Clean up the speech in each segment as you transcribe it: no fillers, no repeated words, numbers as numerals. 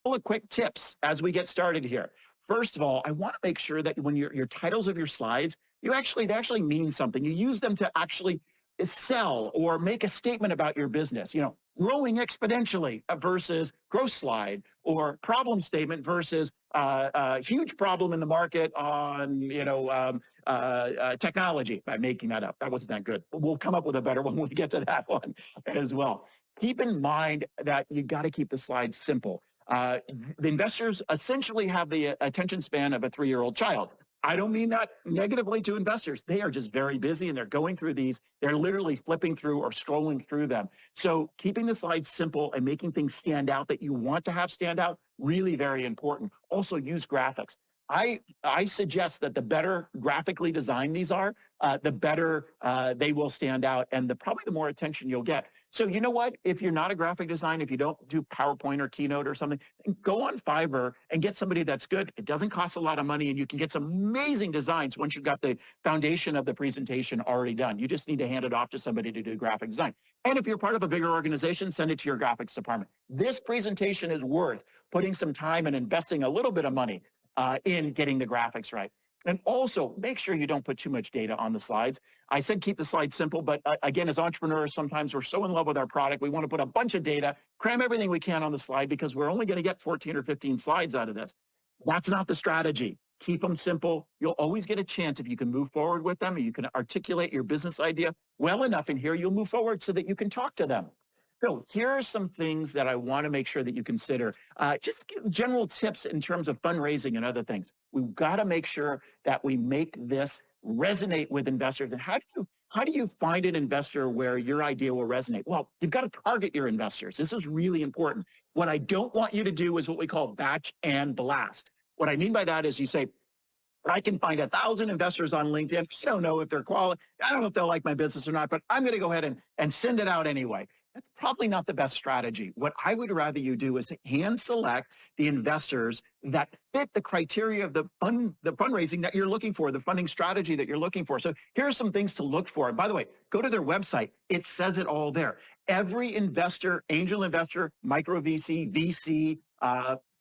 Couple of quick tips as we get started here. First of all, I want to make sure that when your titles of your slides, they actually mean something. You use them to actually sell or make a statement about your business. Growing exponentially versus growth slide, or problem statement versus huge problem in the market on technology. By making that up, that wasn't that good. But we'll come up with a better one when we get to that one as well. Keep in mind that you got to keep the slides simple. The investors essentially have the attention span of a 3-year-old child. I don't mean that negatively to investors. They are just very busy and they're going through these. They're literally flipping through or scrolling through them. So keeping the slides simple and making things stand out that you want to have stand out, really very important. Also use graphics. I suggest that the better graphically designed these are, the better they will stand out, and probably the more attention you'll get. So you know what? If you're not a graphic designer, if you don't do PowerPoint or Keynote or something, go on Fiverr and get somebody that's good. It doesn't cost a lot of money, and you can get some amazing designs once you've got the foundation of the presentation already done. You just need to hand it off to somebody to do graphic design. And if you're part of a bigger organization, send it to your graphics department. This presentation is worth putting some time and investing a little bit of money in getting the graphics right. And also make sure you don't put too much data on the slides. I said keep the slides simple, but again, as entrepreneurs, sometimes we're so in love with our product, we want to put a bunch of data, cram everything we can on the slide because we're only going to get 14 or 15 slides out of this. That's not the strategy. Keep them simple. You'll always get a chance if you can move forward with them and you can articulate your business idea well enough in here, you'll move forward so that you can talk to them. So here are some things that I want to make sure that you consider. Just general tips in terms of fundraising and other things. We've got to make sure that we make this resonate with investors. And how do you find an investor where your idea will resonate? Well, you've got to target your investors. This is really important. What I don't want you to do is what we call batch and blast. What I mean by that is you say, I can find 1,000 investors on LinkedIn. I don't know if they're qualified. I don't know if they'll like my business or not, but I'm going to go ahead and send it out anyway. That's probably not the best strategy. What I would rather you do is hand select the investors that fit the criteria of the fundraising that you're looking for, the funding strategy that you're looking for. So here are some things to look for. And by the way, go to their website. It says it all there. Every investor, angel investor, micro VC, VC,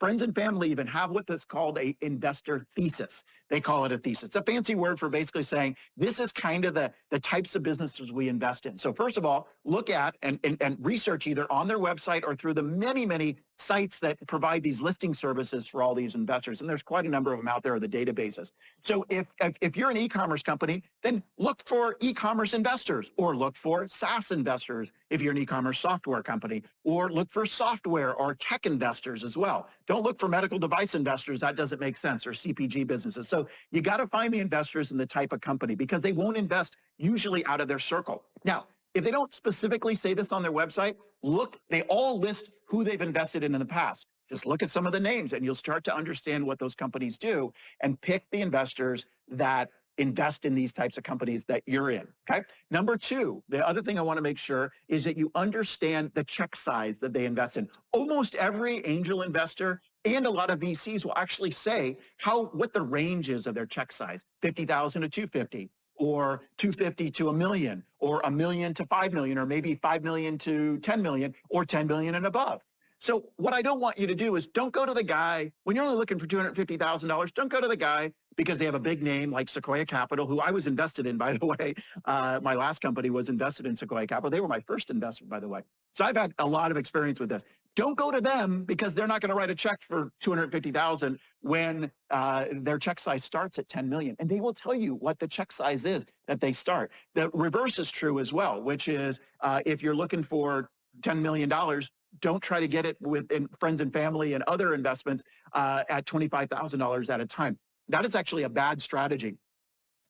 friends and family even have what's called a investor thesis. They call it a thesis. It's a fancy word for basically saying this is kind of the types of businesses we invest in. So first of all, look at and research either on their website or through the many, many sites that provide these listing services for all these investors. And there's quite a number of them out there, the databases. So if you're an e-commerce company, then look for e-commerce investors or look for SaaS investors if you're an e-commerce software company, or look for software or tech investors as well. Don't look for medical device investors. That doesn't make sense, or CPG businesses. So you got to find the investors in the type of company because they won't invest usually out of their circle. Now, if they don't specifically say this on their website, they all list who they've invested in the past. Just look at some of the names and you'll start to understand what those companies do and pick the investors that invest in these types of companies that you're in, okay? Number two, the other thing I want to make sure is that you understand the check size that they invest in. Almost every angel investor and a lot of VCs will actually say what the range is of their check size, 50,000 to 250, or 250 to $1 million, or $1 million to $5 million, or maybe $5 million to $10 million, or $10 million and above. So what I don't want you to do is don't go to the guy, when you're only looking for $250,000, don't go to the guy because they have a big name like Sequoia Capital, who I was invested in, by the way. My last company was invested in Sequoia Capital. They were my first investment, by the way. So I've had a lot of experience with this. Don't go to them because they're not going to write a check for $250,000 when their check size starts at $10 million. And they will tell you what the check size is that they start. The reverse is true as well, which is if you're looking for $10 million, don't try to get it with friends and family and other investments at $25,000 at a time. That is actually a bad strategy.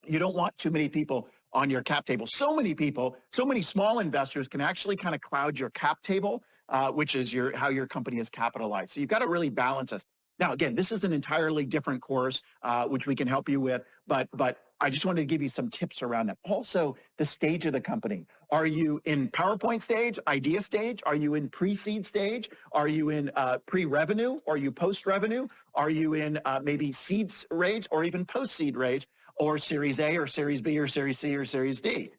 You don't want too many people on your cap table. So many people, so many small investors can actually kind of cloud your cap table, which is how your company is capitalized. So you've got to really balance this. Now, again, this is an entirely different course, which we can help you with, but I just wanted to give you some tips around that. Also, the stage of the company. Are you in PowerPoint stage, idea stage? Are you in pre-seed stage? Are you in pre-revenue? Are you post-revenue? Are you in maybe seed range or even post-seed range, or Series A or Series B or Series C or Series D?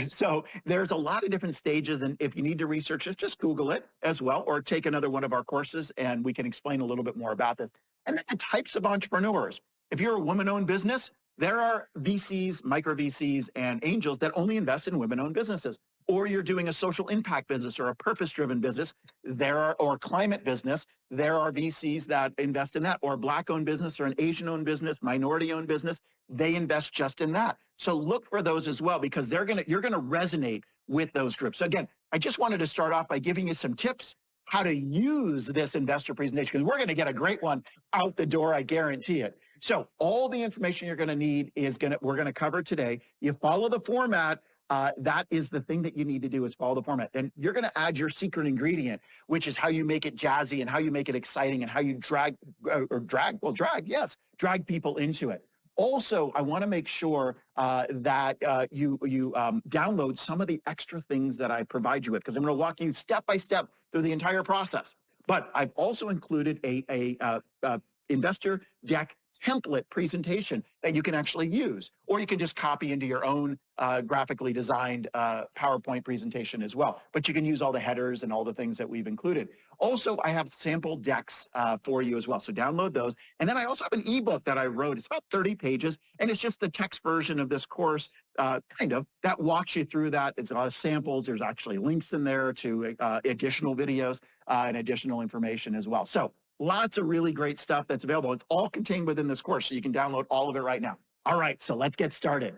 So there's a lot of different stages. And if you need to research this, just Google it as well, or take another one of our courses and we can explain a little bit more about this. And then the types of entrepreneurs. If you're a woman-owned business, there are VCs, micro VCs, and angels that only invest in women-owned businesses. Or you're doing a social impact business or a purpose-driven business, or climate business, there are VCs that invest in that, or a Black-owned business or an Asian-owned business, minority-owned business, they invest just in that. So look for those as well because you're going to resonate with those groups. So again, I just wanted to start off by giving you some tips how to use this investor presentation because we're going to get a great one out the door, I guarantee it. So all the information you're going to need we're going to cover today. You follow the format. That is the thing that you need to do is follow the format. Then you're going to add your secret ingredient, which is how you make it jazzy and how you make it exciting and how you drag people into it. Also, I want to make sure that you download some of the extra things that I provide you with because I'm going to walk you step by step through the entire process. But I've also included a investor deck template presentation that you can actually use, or you can just copy into your own graphically designed PowerPoint presentation as well. But you can use all the headers and all the things that we've included. Also, I have sample decks for you as well. So download those. And then I also have an ebook that I wrote. It's about 30 pages, and it's just the text version of this course, that walks you through that. It's a lot of samples. There's actually links in there to additional videos and additional information as well. So lots of really great stuff that's available. It's all contained within this course, so you can download all of it right now. All right, so let's get started.